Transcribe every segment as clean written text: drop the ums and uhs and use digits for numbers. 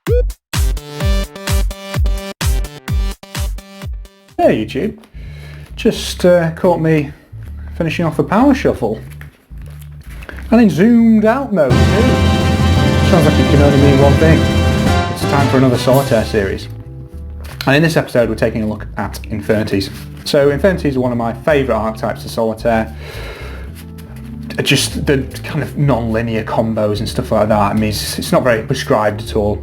Hey YouTube, just caught me finishing off a power shuffle and in zoomed out mode too. Sounds like it can only mean one thing. It's time for another Solitaire series. And in this episode we're taking a look at Infernitys. So Infernitys are one of my favourite archetypes of Solitaire. Just the kind of non-linear combos and stuff like that. I mean, it's not very prescribed at all.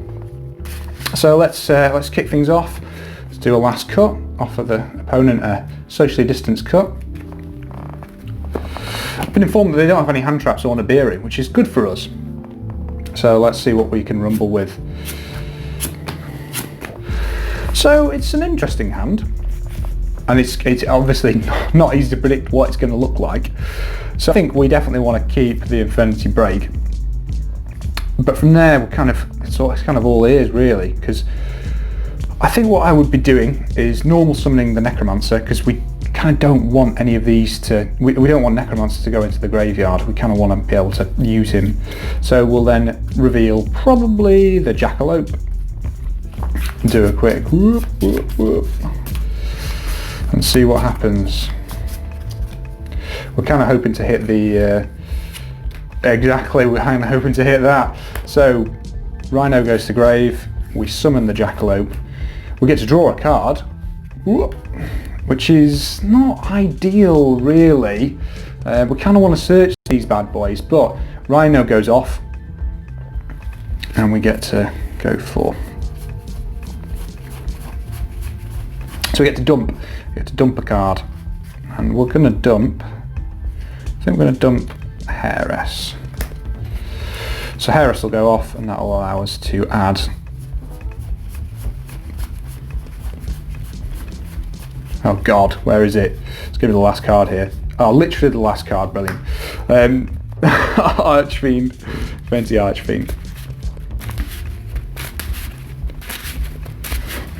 So let's kick things off. Let's do a last cut, offer the opponent a socially distanced cut. I've been informed that they don't have any hand traps or Nibiru, which is good for us. So let's see what we can rumble with. So it's an interesting hand, and it's obviously not easy to predict what it's going to look like. So I think we definitely want to keep the Infernity break. But from there, it's kind of all ears really, because I think what I would be doing is normal summoning the Necromancer, because we kind of don't want any of these to, we don't want Necromancer to go into the graveyard. We kind of want to be able to use him. So we'll then reveal probably the Jackalope. Do a quick whoop, whoop, whoop, and see what happens. We're kind of hoping to hit the, exactly, we're kind of hoping to hit that. So Rhino goes to grave, we summon the Jackalope. We get to draw a card, which is not ideal really. We kind of want to search these bad boys, but Rhino goes off and we get to go for. So we get to dump a card, and we're going to dump, I think we're going to dump Heiress. So Heiress will go off and that will allow us to add oh god, where is it? It's going to be the last card here. Oh, literally the last card, brilliant. Archfiend, Fancy Archfiend.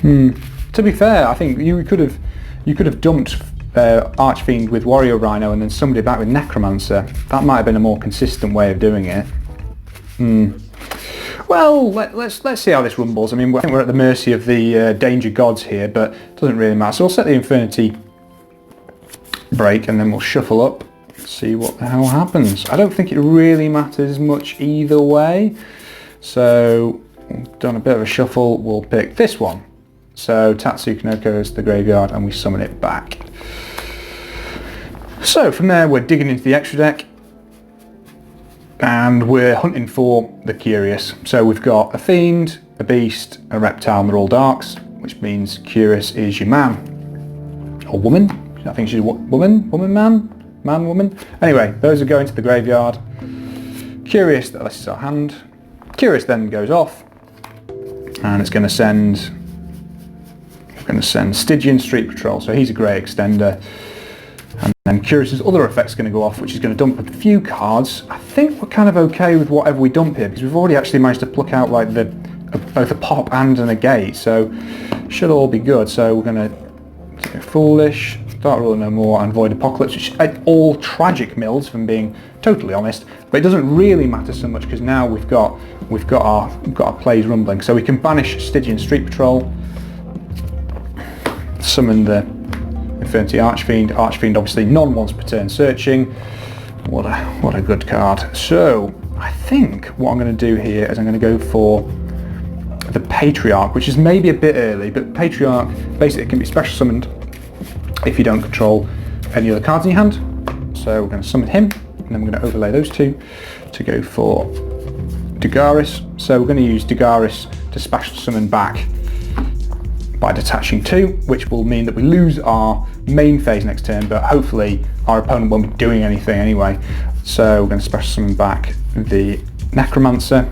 To be fair, I think you could have dumped Archfiend with Warrior Rhino and then summoned it back with Necromancer. That might have been a more consistent way of doing it. Well, let's see how this rumbles. I mean, I think we're at the mercy of the danger gods here, but it doesn't really matter. So we'll set the Infernity break and then we'll shuffle up, see what the hell happens. I don't think it really matters much either way. So we've done a bit of a shuffle, we'll pick this one. So Tatsuki goes to the graveyard and we summon it back. So from there we're digging into the extra deck and we're hunting for the Curious. So we've got a Fiend, a Beast, a Reptile, and they're all darks, which means Curious is your man. Or woman? I think she's woman? Woman, man? Man, woman? Anyway, those are going to the graveyard. Curious, this is our hand. Curious then goes off and it's going to send Stygian Street Patrol, so he's a grey extender. And then Curious's other effect's going to go off, which is going to dump a few cards. I think we're kind of okay with whatever we dump here, because we've already actually managed to pluck out like both a pop and a negate, so should all be good. So we're going to do Foolish, Dark Ruler No More, and Void Apocalypse, which are all tragic mills, if I'm being totally honest. But it doesn't really matter so much because now we've got our plays rumbling. So we can banish Stygian Street Patrol, summon the Infernity Archfiend. Archfiend obviously non-once per turn searching. What a good card. So I think what I'm going to do here is I'm going to go for the Patriarch, which is maybe a bit early, but Patriarch basically can be special summoned if you don't control any other cards in your hand. So we're going to summon him, and then we're going to overlay those two to go for Dugaris. So we're going to use Dugaris to special summon back by detaching 2, which will mean that we lose our main phase next turn, but hopefully our opponent won't be doing anything anyway. So we're going to special summon back the Necromancer,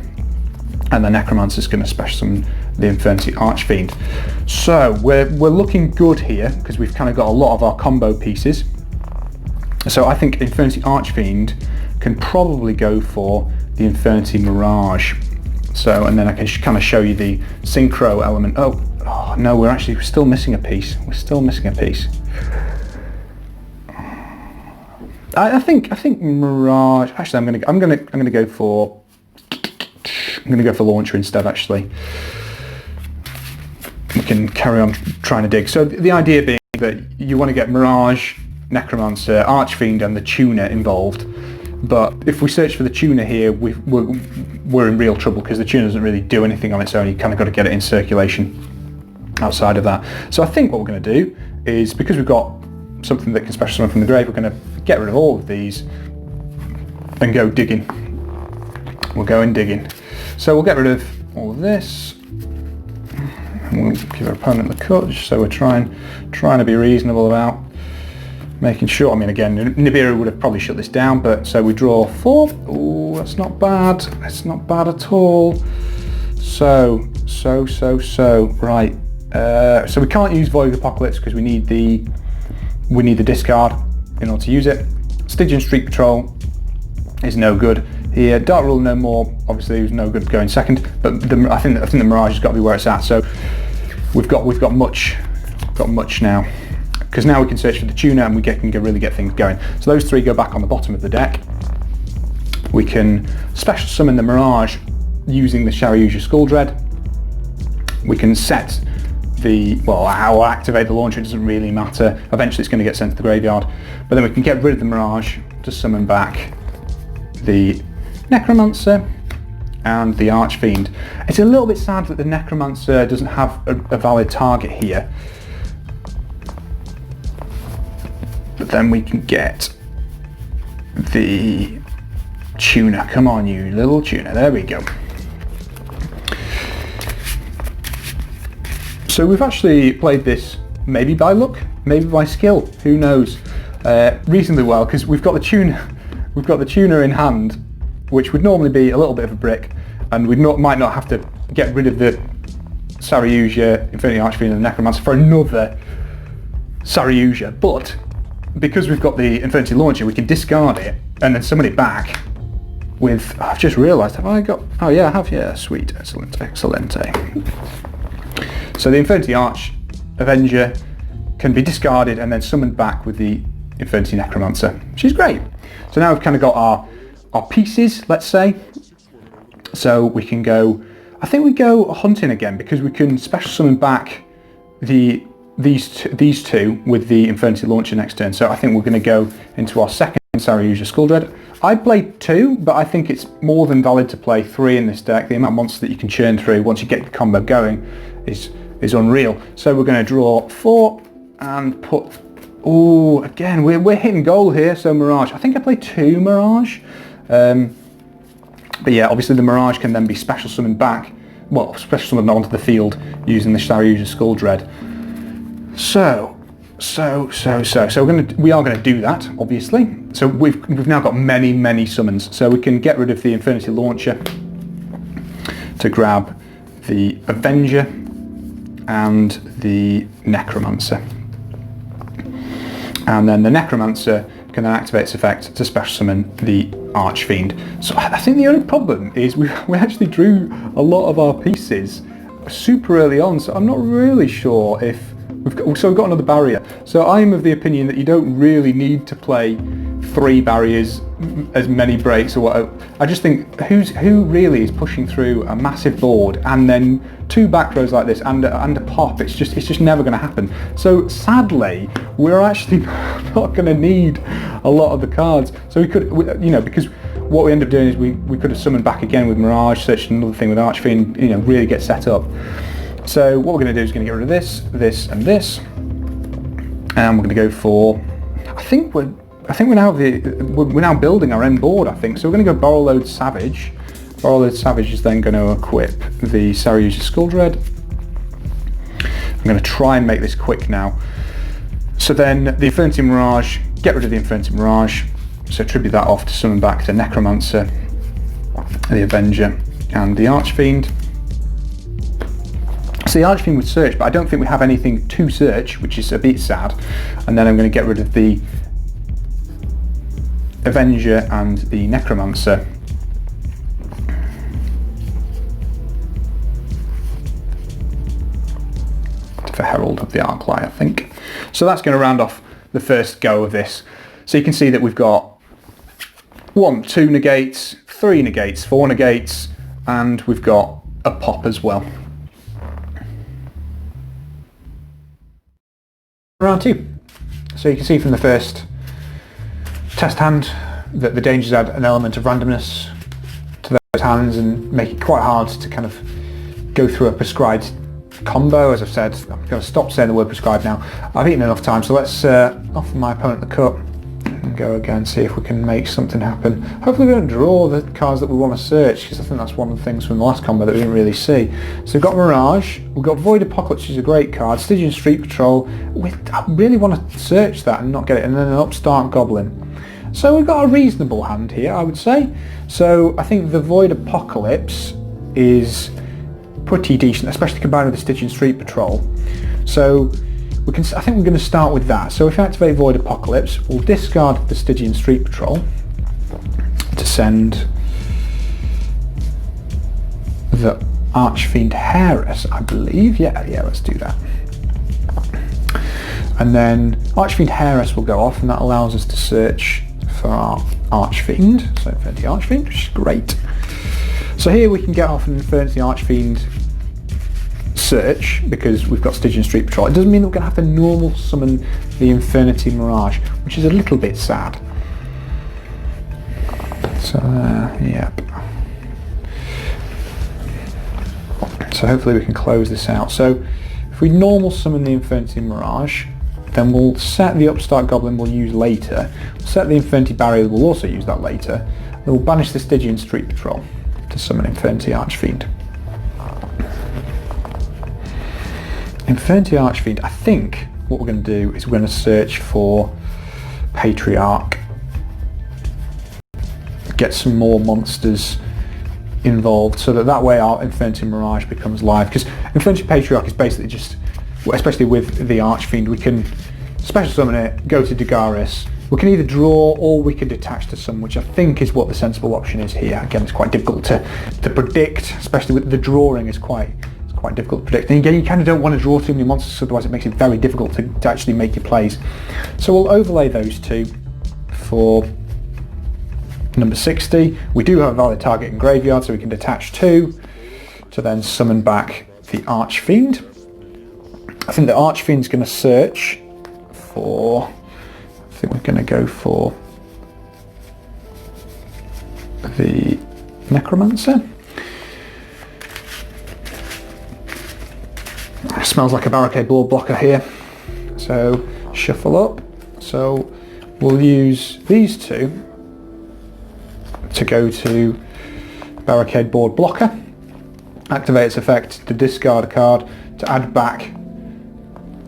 and the Necromancer is going to special summon the Infernity Archfiend. So we're looking good here, because we've kind of got a lot of our combo pieces. So I think Infernity Archfiend can probably go for the Infernity Mirage. So, and then I can kind of show you the synchro element. Oh no, we're still missing a piece. We're still missing a piece. I think Mirage. Actually, I'm gonna go for I'm going to go for launcher instead, actually. We can carry on trying to dig. So the idea being that you want to get Mirage, Necromancer, Archfiend and the Tuner involved. But if we search for the Tuner here, we're in real trouble because the Tuner doesn't really do anything on its own. You kind of got to get it in circulation outside of that. So I think what we're going to do is, because we've got something that can special summon from the grave, we're going to get rid of all of these and go digging. We're going digging. So we'll get rid of all of this. And we'll give our opponent the cut, just so we're trying to be reasonable about making sure. I mean, again, Nibiru would have probably shut this down, but so we draw 4. Ooh, that's not bad. That's not bad at all. So right. So we can't use Void of Apocalypse because we need the discard in order to use it. Stygian Street Patrol is no good here. Dark Rule No More obviously is no good going second, but I think the Mirage has got to be where it's at. So we've got much now, because now we can search for the Tuner and we can really get things going. So those 3 go back on the bottom of the deck. We can special summon the Mirage using the Shariuja Skull Dread. We can set how I activate the launcher, it doesn't really matter. Eventually it's going to get sent to the graveyard. But then we can get rid of the Mirage to summon back the Necromancer and the Archfiend. It's a little bit sad that the Necromancer doesn't have a valid target here. But then we can get the Tuner. Come on, you little Tuner. There we go. So we've actually played this maybe by luck, maybe by skill, who knows, reasonably well, because we've got the Tuner in hand, which would normally be a little bit of a brick, and we might not have to get rid of the Shariuja, Infernity Archfiend and the Necromancer for another Shariuja, but because we've got the Infernity Launcher, we can discard it and then summon it back with, I've just realised, have I got, oh yeah, I have, yeah, sweet, excellent. So the Infernity Arch Avenger can be discarded and then summoned back with the Infernity Necromancer, which is great. So now we've kind of got our pieces, let's say. So we can go, I think we go hunting again, because we can special summon back these two with the Infernity Launcher next turn. So I think we're going to go into our second Shariuja Skull Dread. I played 2, but I think it's more than valid to play 3 in this deck. The amount of monsters that you can churn through once you get the combo going is unreal. So we're going to draw 4 and put, oh, again, we're hitting goal here. So Mirage, I think I played 2 Mirage. But yeah, obviously the Mirage can then be special summoned back, well, special summoned onto the field using the Shariuja Skull Dread. So we are going to do that, obviously. So we've now got many summons. So we can get rid of the Infernity Launcher to grab the Avenger and the Necromancer. And then the Necromancer can then activate its effect to special summon the Archfiend. So I think the only problem is we actually drew a lot of our pieces super early on, so I'm not really sure if we've got another barrier. So I'm of the opinion that you don't really need to play 3 barriers, as many breaks or whatever. I just think who really is pushing through a massive board and then 2 back rows like this and a pop? It's just never going to happen. So sadly, we're actually not going to need a lot of the cards. So we could, because what we end up doing is we could have summoned back again with Mirage, searched another thing with Archfiend, really get set up. So what we're going to do is going to get rid of this, this, and this, and we're going to go for. I think we're now building our end board. I think so. We're going to go Borrowload Savage. Borrowload Savage is then going to equip the Shariuja Skull Dread. I'm going to try and make this quick now. So then the Infernity Mirage, get rid of the Infernity Mirage. So tribute that off to summon back the Necromancer, the Avenger, and the Archfiend. So the Archfiend would search, but I don't think we have anything to search, which is a bit sad. And then I'm going to get rid of the Avenger and the Necromancer. For Herald of the Arclight, I think. So that's going to round off the first go of this. So you can see that we've got 1, 2 negates, 3 negates, 4 negates, and we've got a pop as well. Round 2. So you can see from the first test hand that the dangers add an element of randomness to those hands and make it quite hard to kind of go through a prescribed combo. As I've said, I'm going to stop saying the word prescribed now. I've eaten enough time, so let's offer my opponent the cut and go again, see if we can make something happen. Hopefully we don't draw the cards that we want to search, because I think that's one of the things from the last combo that we didn't really see. So we've got Mirage, we've got Void Apocalypse, which is a great card, Stygian Street Patrol. I really want to search that and not get it, and then an Upstart Goblin. So we've got a reasonable hand here, I would say. So I think the Void Apocalypse is pretty decent, especially combined with the Stygian Street Patrol. So I think we're going to start with that. So if we activate Void Apocalypse, we'll discard the Stygian Street Patrol to send the Archfiend Heiress, I believe. Yeah, let's do that. And then Archfiend Heiress will go off, and that allows us to search for our Archfiend. So Infernity Archfiend, which is great. So here we can get off an Infernity Archfiend search because we've got Stygian Street Patrol. It doesn't mean that we're going to have to normal summon the Infernity Mirage, which is a little bit sad. So, yep. So hopefully we can close this out. So if we normal summon the Infernity Mirage, then we'll set the Upstart Goblin we'll use later. We'll set the Infernity Barrier, we'll also use that later. Then we'll banish the Stygian Street Patrol to summon Infernity Archfiend. Infernity Archfiend, I think what we're going to do is we're going to search for Patriarch, get some more monsters involved, so that way our Infernity Mirage becomes live, because Infernity Patriarch is basically just, especially with the Archfiend, we can special summon it, go to Dagaris, we can either draw or we can detach to some, which I think is what the sensible option is here. Again, it's quite difficult to predict, especially with the drawing is quite difficult to predict. And again, you kind of don't want to draw too many monsters, otherwise it makes it very difficult to actually make your plays. So we'll overlay those two for number 60. We do have a valid target in graveyard, so we can detach 2 to then summon back the Archfiend. I think the Archfiend's going to search for, I think we're going to go for the Necromancer. Smells like a barricade board blocker here. So shuffle up. So we'll use these two to go to barricade board blocker. Activate its effect to discard a card to add back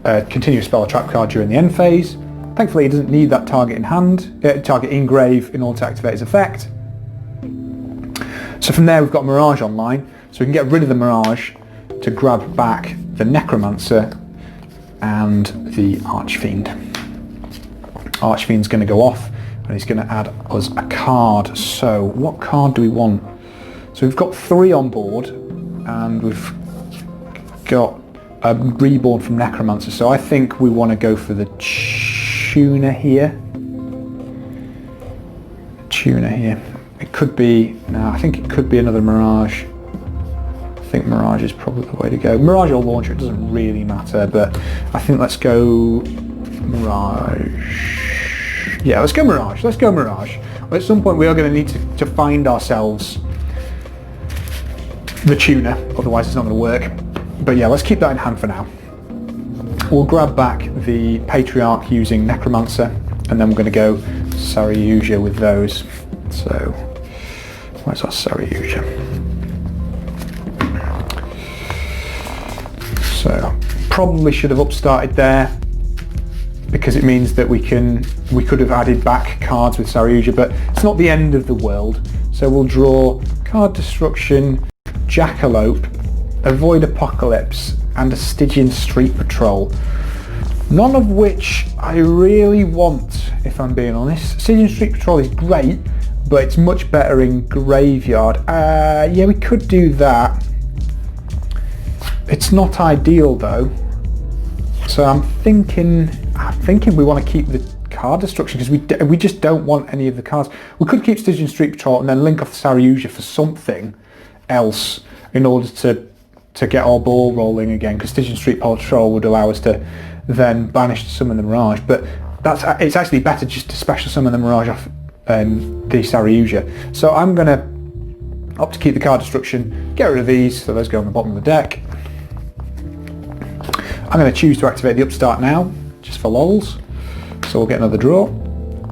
a continuous spell or trap card during the end phase. Thankfully it doesn't need that target in hand, target in grave in order to activate its effect. So from there we've got Mirage online, so we can get rid of the Mirage to grab back the Necromancer and the Archfiend. Archfiend's going to go off and he's going to add us a card. So what card do we want? So we've got 3 on board and we've got a Reborn from Necromancer, so I think we want to go for the Tuner here. It could be, no, I think it could be another Mirage. I think Mirage is probably the way to go. Mirage or Launcher, it doesn't really matter, but I think let's go Mirage. Yeah, let's go Mirage. At some point we are going to need to find ourselves the Tuner, otherwise it's not going to work. But yeah, let's keep that in hand for now. We'll grab back the Patriarch using Necromancer, and then we're going to go Saryuja with those. So, where's our Saryuja? So, probably should have upstarted there, because it means that we could have added back cards with Saryuja, but it's not the end of the world. So we'll draw Card Destruction, Jackalope, Avoid Apocalypse, and a Stygian Street Patrol. None of which I really want, if I'm being honest. Stygian Street Patrol is great, but it's much better in graveyard. Yeah, we could do that. It's not ideal though. So I'm thinking we want to keep the Card Destruction, because we just don't want any of the cards. We could keep Stygian Street Patrol and then link off Saryuja for something else in order to get our ball rolling again, because Stygian Street Patrol would allow us to then banish to summon the Mirage, but it's actually better just to special summon the Mirage off the Saryuja. So I'm going to opt to keep the card destruction, get rid of these, so those go on the bottom of the deck. I'm going to choose to activate the Upstart now, just for lols, so we'll get another draw.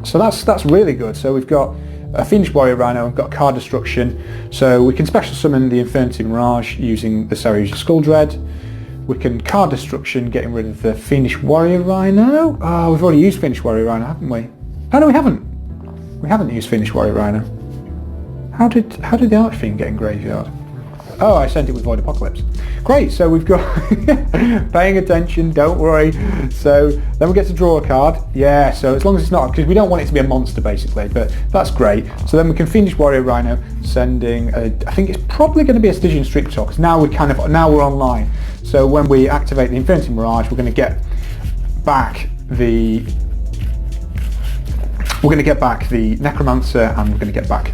So that's really good. So we've got a Fiendish Warrior Rhino, we've got card destruction, so we can special summon the Infernity Mirage using the Saryuja Skull Dread. We can card destruction, getting rid of the Fiendish Warrior Rhino. Oh, we've already used Fiendish Warrior Rhino, haven't we? Oh no, we haven't. We haven't used Fiendish Warrior Rhino. How did the Archfiend get in graveyard? Oh, I sent it with Void Apocalypse. Great, so we've got paying attention, don't worry. So then we get to draw a card. Yeah, so as long as it's not, because we don't want it to be a monster basically, but that's great. So then we can Fiendish Warrior Rhino, sending I think it's probably going to be a Stygian Street Patrol, because now we're online. So when we activate the Infernity Mirage, we're going to get back the Necromancer, and we're going to get back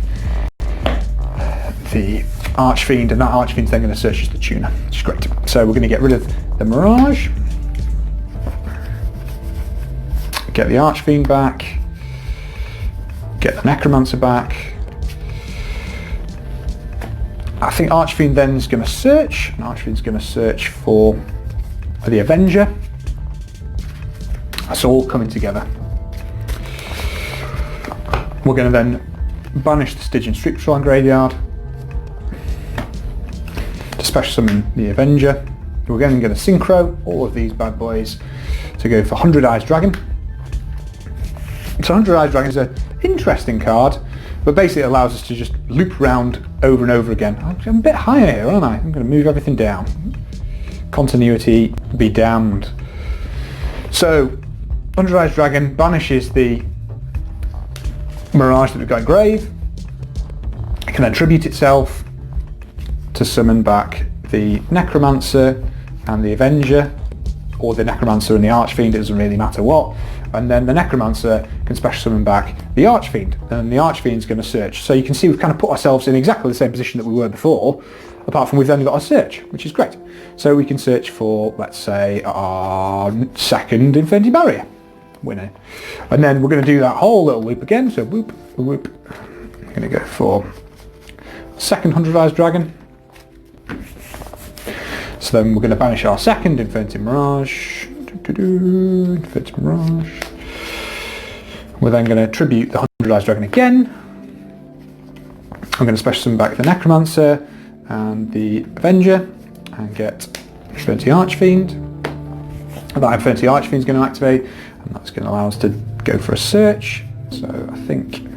the Archfiend, and that Archfiend's then going to search as the tuner, which is great. So we're going to get rid of the Mirage, get the Archfiend back, get the Necromancer back. I think Archfiend then is going to search, and Archfiend's going to search for the Avenger. That's all coming together. We're going to then banish the Stygian Street Patrol and graveyard, to special summon the Avenger. We're again going to synchro all of these bad boys to go for 100 Eyes Dragon. So 100 Eyes Dragon is an interesting card, but basically it allows us to just loop around over and over again. I'm a bit higher here, aren't I? I'm going to move everything down. Continuity be damned. So 100 Eyes Dragon banishes the Mirage that we've got in grave. It can then tribute itself to summon back the Necromancer and the Avenger, or the Necromancer and the Archfiend, it doesn't really matter what. And then the Necromancer can special summon back the Archfiend, and the Archfiend's going to search. So you can see we've kind of put ourselves in exactly the same position that we were before, apart from we've then got a search, which is great. So we can search for, let's say, our second Infinity Barrier winner. And then we're going to do that whole little loop again, so whoop, whoop. I'm going to go for second 100 Eyes Dragon. So then we're going to banish our second Infinity Mirage. Infinity Mirage. We're then going to tribute the 100 Eyes Dragon again. I'm going to special summon back the Necromancer and the Avenger and get Infinity Archfiend. And that Infinity Archfiend is going to activate, and that's going to allow us to go for a search. So I think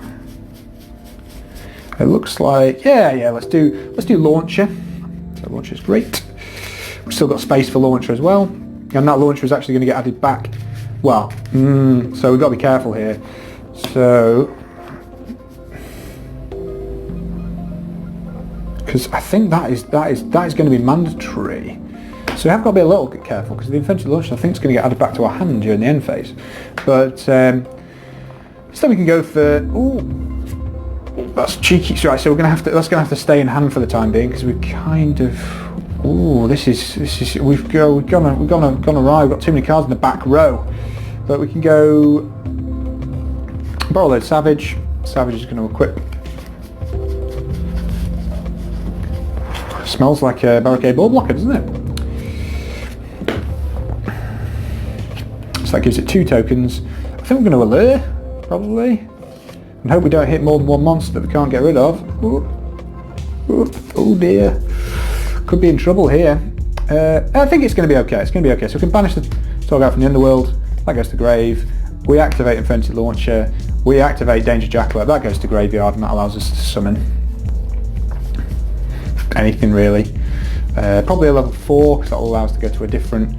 it looks like, yeah, let's do Launcher. So Launcher is great. We've still got space for Launcher as well, and that Launcher is actually going to get added back. Well, so we've got to be careful here. So, because I think that is going to be mandatory. So we have got to be a little bit careful, because the Infernity Launcher I think is going to get added back to our hand during the end phase. But so we can go for, ooh, that's cheeky. Right, so that's going to have to stay in hand for the time being, because we kind of. Ooh, this is we've gone awry. We've got too many cards in the back row, but we can go Borrowload Savage. Savage is going to equip. Smells like a Barricade Ball Blocker, doesn't it? So that gives it 2 tokens. I think we're going to Allure, probably, and hope we don't hit more than one monster that we can't get rid of. Ooh. Ooh. Oh dear. Could be in trouble here. I think it's going to be okay. It's going to be okay. So we can banish the Torgal from the Underworld. That goes to grave. We activate Infernity Launcher. We activate Danger Jackalope. That goes to graveyard, and that allows us to summon anything really. Probably a level 4, because that will allow us to go to a different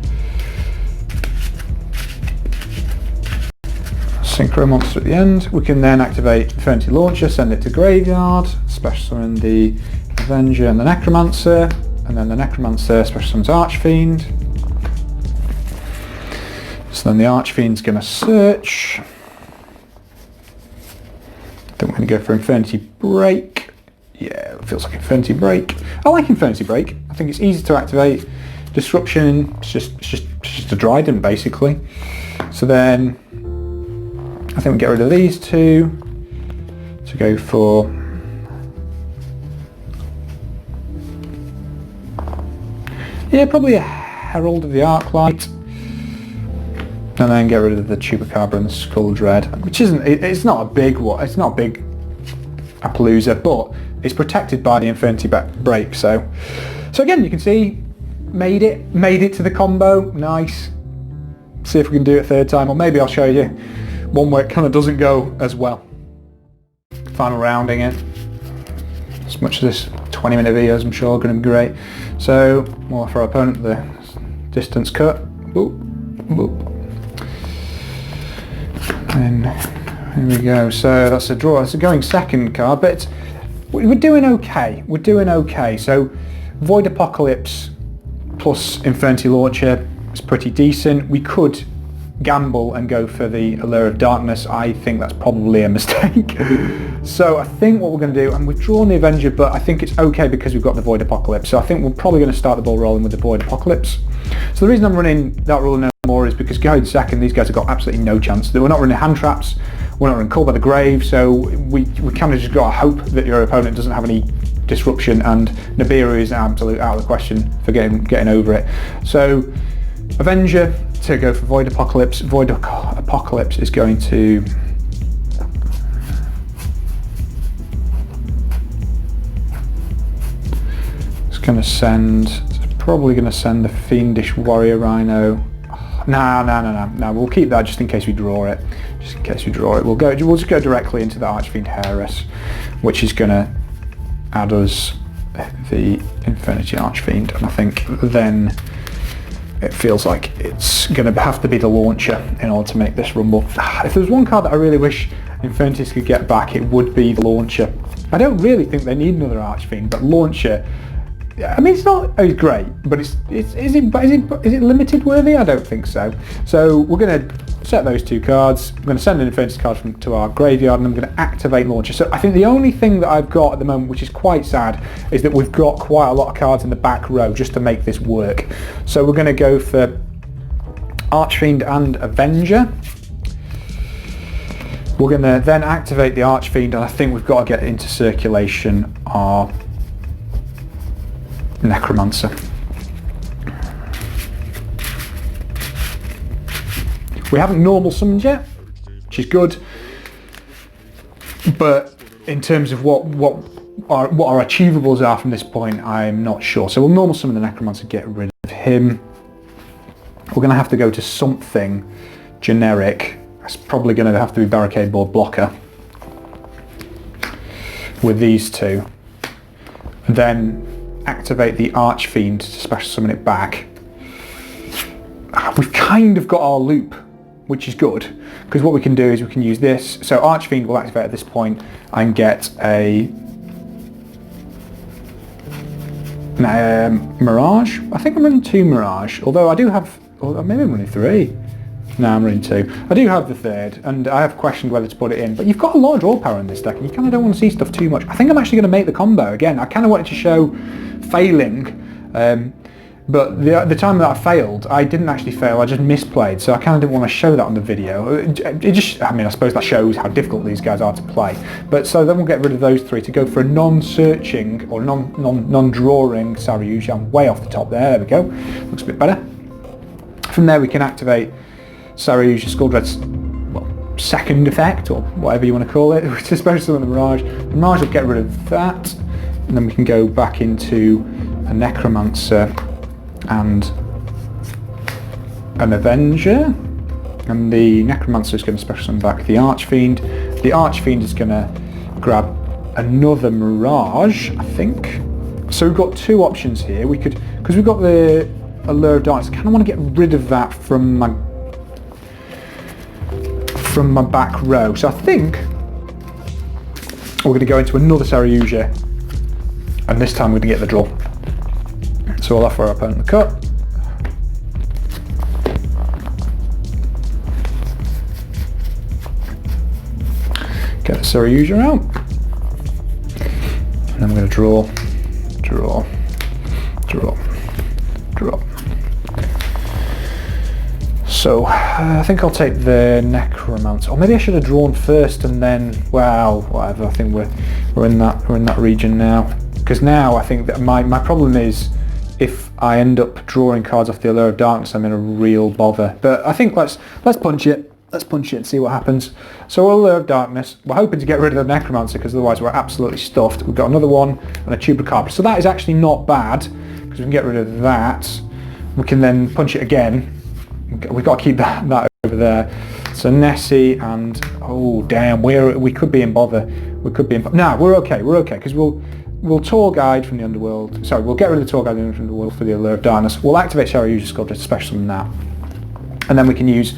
Synchro monster at the end. We can then activate Infernity Launcher, send it to graveyard, special summon the Avenger and the Necromancer. And then the Necromancer special summons Archfiend. So then the Archfiend's going to search. I think we're going to go for Infernity Break. Yeah, it feels like Infernity Break. I like Infernity Break. I think it's easy to activate. Disruption, it's just a Dryden basically. So then I think we get rid of these two to go for probably a Herald of the Arclight, and then get rid of the Chupacabra and the Skull Dread, which it's not a big one. It's not a big Appaloosa, but it's protected by the Infernity Break. So again, you can see made it to the combo. Nice. See if we can do it a third time, or maybe I'll show you one where it kind of doesn't go as well. Final rounding it. As much as this 20-minute video is, I'm sure, going to be great. So, more for our opponent, the distance cut. Boop, boop. And here we go. So that's a draw. That's a going second card, but we're doing okay. We're doing okay. So, Void Apocalypse plus Infernity Launcher is pretty decent. We could gamble and go for the Allure of Darkness. I think that's probably a mistake. So I think what we're going to do, and we've drawn the Avenger, but I think it's okay because we've got the Void Apocalypse. So I think we're probably going to start the ball rolling with the Void Apocalypse. So the reason I'm running that rule no more is because going second, these guys have got absolutely no chance. We're not running hand traps, we're not running Call by the Grave, so we kind of just got to hope that your opponent doesn't have any disruption, and Nibiru is absolutely out of the question for getting over it. So Avenger to go for Void Apocalypse. Void Apocalypse is going to probably going to send the Fiendish Warrior Rhino. No, we'll keep that just in case we draw it. Just in case we draw it, we'll just go directly into the Archfiend Heiress, which is going to add us the Infernity Archfiend, and I think then it feels like it's going to have to be the Launcher in order to make this rumble. If there's one card that I really wish Infernity could get back, it would be the Launcher. I don't really think they need another Archfiend, but Launcher, I mean, it's great, but is it limited worthy? I don't think so. So we're going to set those two cards. I'm going to send an Infernity card to our graveyard, and I'm going to activate Launcher. So I think the only thing that I've got at the moment, which is quite sad, is that we've got quite a lot of cards in the back row just to make this work. So we're going to go for Archfiend and Avenger. We're going to then activate the Archfiend, and I think we've got to get into circulation our Necromancer. We haven't normal summoned yet, which is good, but in terms of what our achievables are from this point, I'm not sure. So we'll normal summon the Necromancer, get rid of him. We're going to have to go to something generic. It's probably going to have to be Barricade Board Blocker with these two. Then activate the Archfiend to special summon it back. We've kind of got our loop, which is good, because what we can do is we can use this. So Archfiend will activate at this point and get a Mirage. I think I'm running 2 Mirage, although I do have, or maybe I'm running 3. No, I'm running 2. I do have the third, and I have questioned whether to put it in, but you've got a lot of draw power in this deck, and you kind of don't want to see stuff too much. I think I'm actually going to make the combo again. I kind of wanted to show failing, but the time that I failed, I didn't actually fail, I just misplayed, so I kind of didn't want to show that on the video. I suppose that shows how difficult these guys are to play. But so then we'll get rid of those 3 to go for a non-searching, or non-drawing Saryuja. I'm way off the top there we go. Looks a bit better. From there we can activate Saryuja Skulldread's second effect, or whatever you want to call it, which is special summon the Mirage. The Mirage will get rid of that, and then we can go back into a Necromancer and an Avenger, and the Necromancer is going to special summon back the Archfiend. The Archfiend is going to grab another Mirage, I think. So we've got 2 options here. We could, because we've got the Allure of Darkness, I kind of want to get rid of that from my back row. So I think we're going to go into another Saryuja, and this time we're going to get the draw. So we'll offer our opponent the cut. Get the Saryuja out. And then we're going to draw, draw, draw, draw. So I think I'll take the necromancer, or maybe I should have drawn first and then, well, whatever. I think we're in that region now, because now I think that my problem is if I end up drawing cards off the Allure of Darkness, I'm in a real bother. But I think let's punch it. Let's punch it and see what happens. So Allure of Darkness, we're hoping to get rid of the necromancer because otherwise we're absolutely stuffed. We've got another one and a chupacabra, so that is actually not bad because we can get rid of that. We can then punch it again. We've got to keep that over there. So Nessie and, oh damn, we could be in bother. We could be in, no, we're okay because we'll tour guide from the underworld. Sorry, we'll get rid of the tour guide from the underworld for the Allure of Darkness. We'll activate Saryuja Sculptor to special summon that, and then we can use,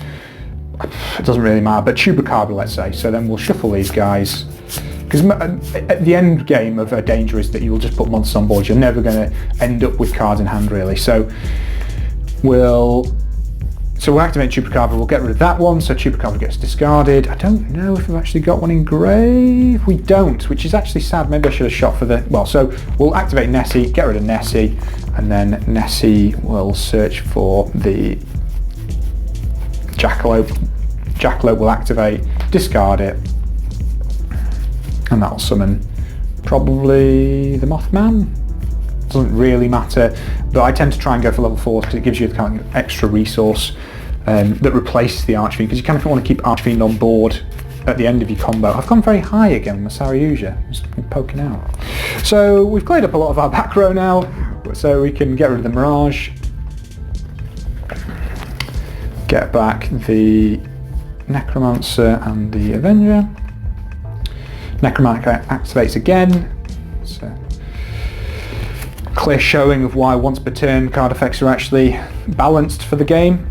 it doesn't really matter, but chupacabra, let's say. So then we'll shuffle these guys, because at the end game of a danger is that you'll just put monsters on board. You're never going to end up with cards in hand, really. So we'll activate Chupacabra, we'll get rid of that one, so Chupacabra gets discarded. I don't know if we've actually got one in grave. We don't, which is actually sad. Maybe I should have shot for the, well, so we'll activate Nessie, get rid of Nessie, and then Nessie will search for the Jackalope. Jackalope will activate, discard it, and that'll summon probably the Mothman. Doesn't really matter, but I tend to try and go for level 4s because it gives you the kind of extra resource that replaces the Archfiend, because you kind of want to keep Archfiend on board at the end of your combo. I've gone very high again with Saryuja, just been poking out. So we've cleared up a lot of our back row now, so we can get rid of the Mirage, get back the Necromancer and the Avenger. Necromancer activates again, so clear showing of why once per turn card effects are actually balanced for the game.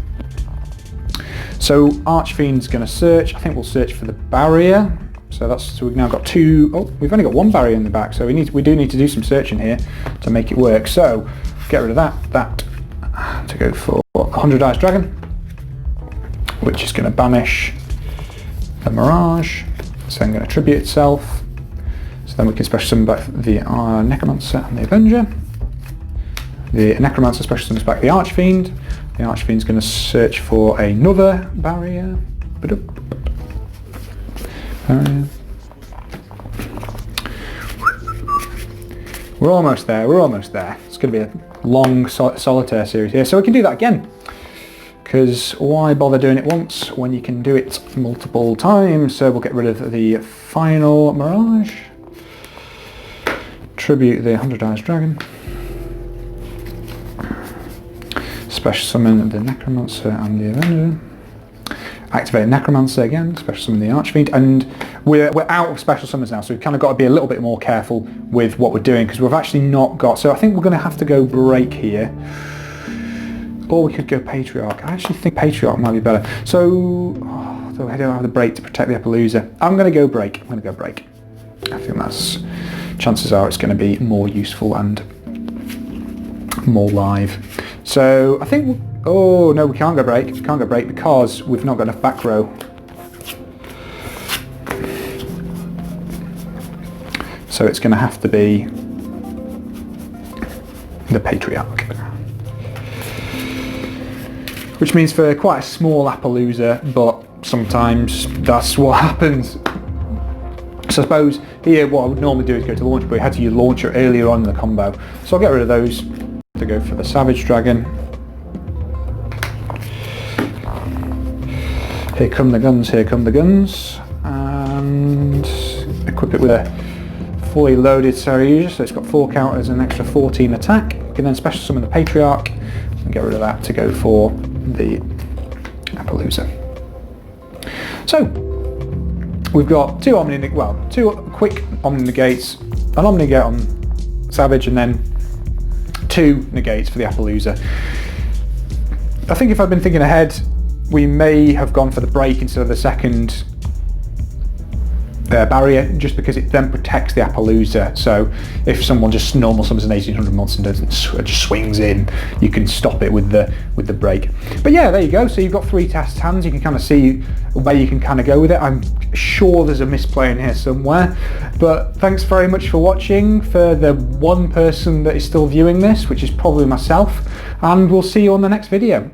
So Archfiend's going to search. I think we'll search for the barrier. So we've now got two. Oh, we've only got one barrier in the back, so we do need to do some searching here to make it work. So get rid of that to go for 100 Eyes Dragon, which is going to banish the Mirage. So I'm going to tribute itself. So then we can special summon back the Necromancer and the Avenger. The Necromancer special summons back the Archfiend. The Archfiend's going to search for another barrier. We're almost there, It's going to be a long solitaire series here, so we can do that again. Because why bother doing it once when you can do it multiple times? So we'll get rid of the final Mirage. Tribute the 100 Eyes Dragon. Special summon the Necromancer and the Avenger. Activate Necromancer again, special summon the Archfiend, and we're out of special summons now, so we've kind of got to be a little bit more careful with what we're doing, because we've actually not got, so I think we're going to have to go break here, or we could go Patriarch. I actually think Patriarch might be better. So I don't have the break to protect the Appaloosa. I'm going to go break. I think that's, chances are it's going to be more useful and more live. So I think, oh no, we can't go break. Because we've not got enough back row. So it's going to have to be the Patriarch. Which means for quite a small Appaloosa, but sometimes that's what happens. So I suppose here what I would normally do is go to launch, but we had to use launcher earlier on in the combo. So I'll get rid of those to go for the Savage Dragon. Here come the guns, and equip it with a fully loaded Saryuja, so it's got 4 counters and an extra 14 attack. We can then special summon the Patriarch and get rid of that to go for the Appaloosa. So we've got two quick Omni Negates, an Omni Negate on Savage, and then 2 negates for the Appaloosa. I think if I'd been thinking ahead, we may have gone for the break instead of the second barrier, just because it then protects the Appaloosa. So if someone just normal summons an 1800 monster and just swings in, you can stop it with the break. But yeah, there you go. So you've got 3 test hands. You can kind of see where you can kind of go with it. I'm sure there's a misplay in here somewhere, but thanks very much for watching. For the one person that is still viewing this, which is probably myself, and we'll see you on the next video.